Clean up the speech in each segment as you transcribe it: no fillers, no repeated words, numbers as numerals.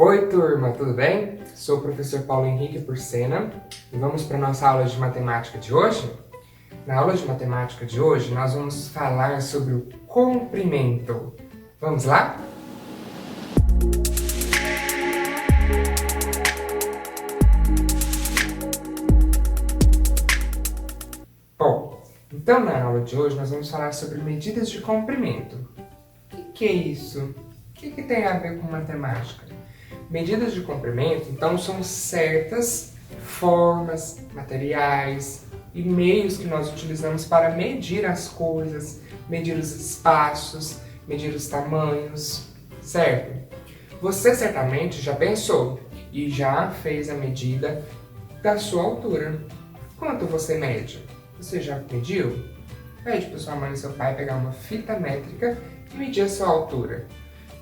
Oi turma, tudo bem? Sou o professor Paulo Henrique Porcena e vamos para a nossa aula de matemática de hoje? Na aula de matemática de hoje nós vamos falar sobre o comprimento. Vamos lá? Bom, então na aula de hoje nós vamos falar sobre medidas de comprimento. O que é isso? O que tem a ver com matemática? Medidas de comprimento, então, são certas formas, materiais e meios que nós utilizamos para medir as coisas, medir os espaços, medir os tamanhos, certo? Você certamente já pensou e já fez a medida da sua altura. Quanto você mede? Você já mediu? Pede para sua mãe e seu pai pegar uma fita métrica e medir a sua altura.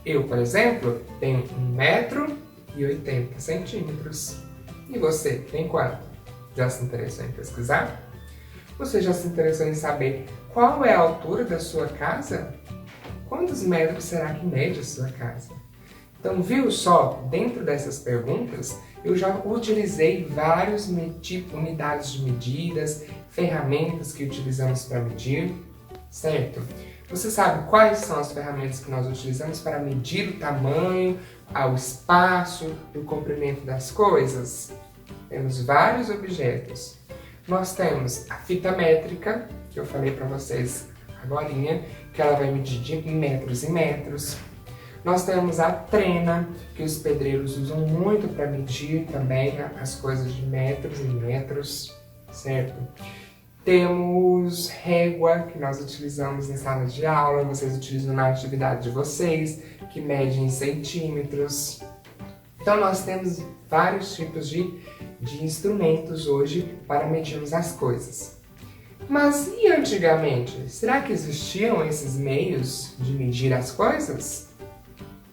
Eu, por exemplo, tenho 1,80 m. E você, tem quanto? Já se interessou em pesquisar? Você já se interessou em saber qual é a altura da sua casa? Quantos metros será que mede a sua casa? Então, viu só? Dentro dessas perguntas, eu já utilizei várias unidades de medidas, ferramentas que utilizamos para medir, certo? Você sabe quais são as ferramentas que nós utilizamos para medir o tamanho, o espaço e o comprimento das coisas? Temos vários objetos. Nós temos a fita métrica, que eu falei para vocês agorinha, que ela vai medir de metros em metros. Nós temos a trena, que os pedreiros usam muito para medir também as coisas de metros em metros, certo? Temos régua, que nós utilizamos em sala de aula, vocês utilizam na atividade de vocês, que mede em centímetros. Então nós temos vários tipos de instrumentos hoje para medirmos as coisas. Mas e antigamente? Será que existiam esses meios de medir as coisas?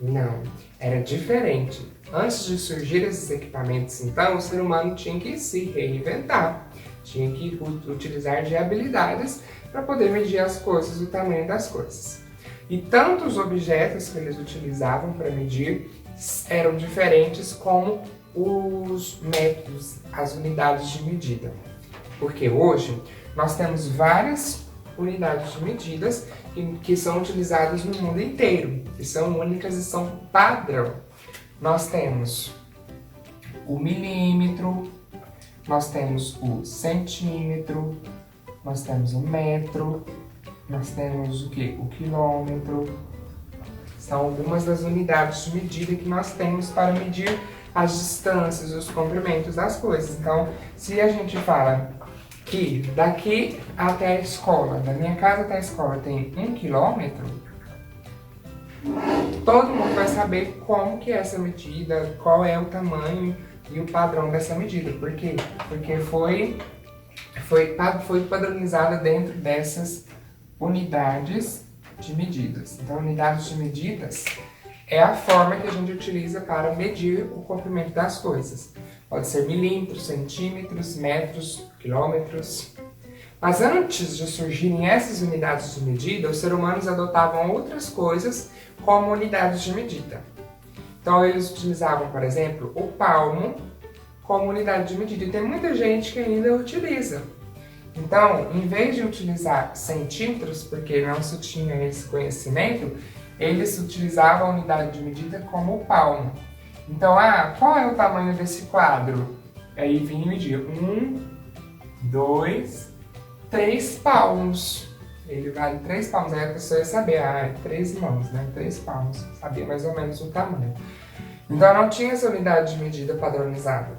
Não, era diferente. Antes de surgir esses equipamentos, então, o ser humano tinha que se reinventar. Tinha que utilizar de habilidades para poder medir as coisas, o tamanho das coisas. E tanto os objetos que eles utilizavam para medir eram diferentes como os métodos, as unidades de medida. Porque hoje nós temos várias unidades de medidas que são utilizadas no mundo inteiro, que são únicas e são padrão. Nós temos o milímetro, nós temos o centímetro, nós temos o metro, nós temos o quê? O quilômetro. São algumas das unidades de medida que nós temos para medir as distâncias, os comprimentos das coisas. Então, se a gente fala que daqui até a escola, da minha casa até a escola tem 1 quilômetro, todo mundo vai saber como que é essa medida, qual é o tamanho e o padrão dessa medida. Por quê? Porque foi padronizada dentro dessas unidades de medidas. Então, unidades de medidas é a forma que a gente utiliza para medir o comprimento das coisas. Pode ser milímetros, centímetros, metros, quilômetros. Mas antes de surgirem essas unidades de medida, os seres humanos adotavam outras coisas como unidades de medida. Então, eles utilizavam, por exemplo, o palmo como unidade de medida. E tem muita gente que ainda utiliza. Então, em vez de utilizar centímetros, porque não se tinha esse conhecimento, eles utilizavam a unidade de medida como o palmo. Então, qual é o tamanho desse quadro? Aí vinha e media 1, 2, 3 palmos. Ele vale 3 palmos. Aí a pessoa ia saber, 3 mãos, né? 3 palmos. Sabia mais ou menos o tamanho. Então, não tinha essa unidade de medida padronizada.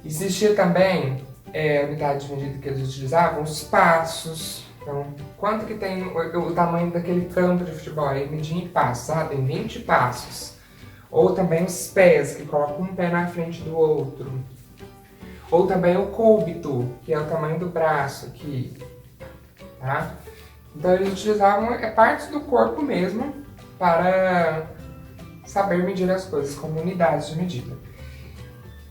Existia também a unidade de medida que eles utilizavam, os passos. Então, quanto que tem o tamanho daquele campo de futebol? Ele media em passos, tem 20 passos. Ou também os pés, que colocam um pé na frente do outro. Ou também o cúbito, que é o tamanho do braço aqui. Tá? Então, eles utilizavam partes do corpo mesmo para saber medir as coisas como unidades de medida.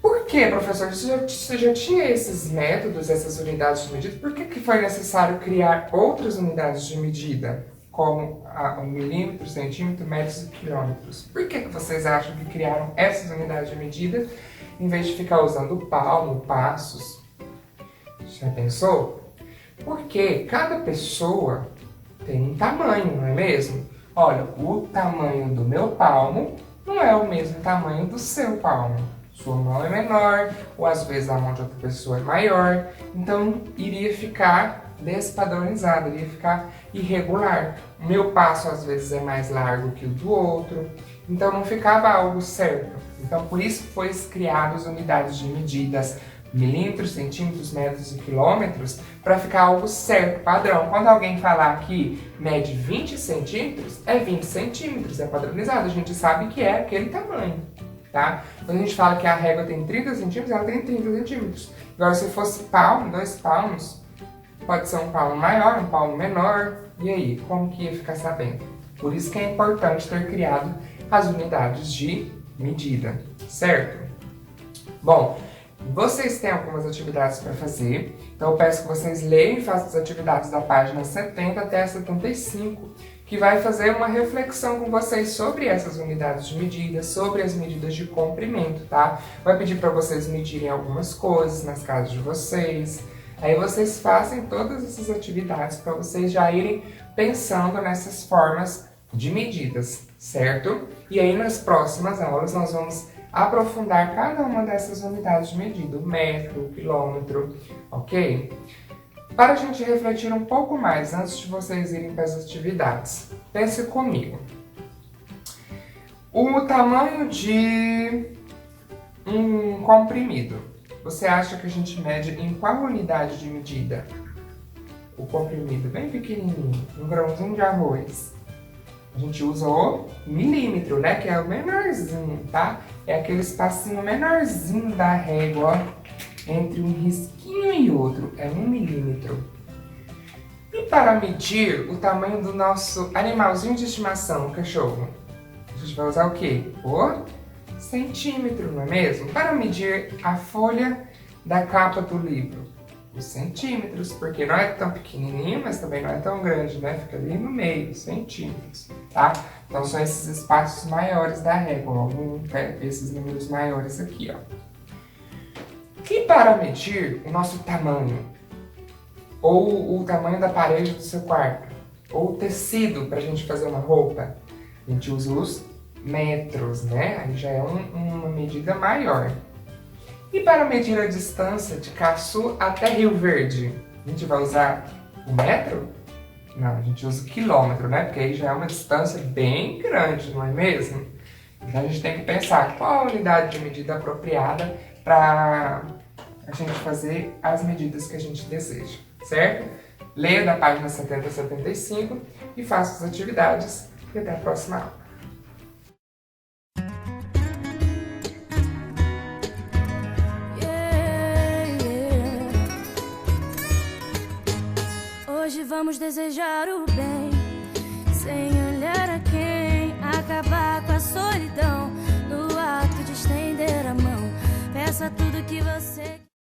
Por que, professor? Você já tinha esses métodos, essas unidades de medida? Por que foi necessário criar outras unidades de medida? como o milímetro, centímetro, metros e quilômetros. Por que vocês acham que criaram essas unidades de medida em vez de ficar usando palmo, passos? Já pensou? Porque cada pessoa tem um tamanho, não é mesmo? Olha, o tamanho do meu palmo não é o mesmo tamanho do seu palmo. Sua mão é menor, ou às vezes a mão de outra pessoa é maior, então iria ficar despadronizado, iria ficar irregular. O meu passo às vezes é mais largo que o do outro, então não ficava algo certo. Então por isso foi criadas unidades de medidas, milímetros, centímetros, metros e quilômetros, para ficar algo certo, padrão. Quando alguém falar que mede 20 centímetros, é 20 centímetros, é padronizado, a gente sabe que é aquele tamanho. Tá? Quando a gente fala que a régua tem 30 centímetros, ela tem 30 centímetros. Agora, se fosse palmo, 2 palmos, pode ser um palmo maior, um palmo menor. E aí, como que ia ficar sabendo? Por isso que é importante ter criado as unidades de medida, certo? Bom, vocês têm algumas atividades para fazer, então eu peço que vocês leiam e façam as atividades da página 70 até a 75, que vai fazer uma reflexão com vocês sobre essas unidades de medida, sobre as medidas de comprimento, tá? Vai pedir para vocês medirem algumas coisas nas casas de vocês, aí vocês fazem todas essas atividades para vocês já irem pensando nessas formas de medidas, certo? E aí nas próximas aulas nós vamos aprofundar cada uma dessas unidades de medida, o metro, o quilômetro, ok? Para a gente refletir um pouco mais antes de vocês irem para as atividades, pense comigo. O tamanho de um comprimido, você acha que a gente mede em qual unidade de medida? O comprimido bem pequenininho, um grãozinho de arroz. A gente usa o milímetro, né? Que é o menorzinho, tá? É aquele espacinho menorzinho da régua, ó, entre um risquinho e outro. É 1 milímetro. E para medir o tamanho do nosso animalzinho de estimação, o cachorro, a gente vai usar o quê? O centímetro, não é mesmo? Para medir a folha da capa do livro, os centímetros, porque não é tão pequenininho, mas também não é tão grande, né? Fica ali no meio, centímetros, tá? Então são esses espaços maiores da régua, esses números maiores aqui, ó. E para medir o nosso tamanho, ou o tamanho da parede do seu quarto, ou o tecido para a gente fazer uma roupa, a gente usa os metros, né? Aí já é uma medida maior. E para medir a distância de Caçu até Rio Verde, a gente vai usar o metro? Não, a gente usa o quilômetro, né? Porque aí já é uma distância bem grande, não é mesmo? Então a gente tem que pensar qual a unidade de medida apropriada para a gente fazer as medidas que a gente deseja, certo? Leia da página 70 a 75 e faça as atividades e até a próxima aula. Hoje vamos desejar o bem, sem olhar a quem, acabar com a solidão, no ato de estender a mão, peça tudo que você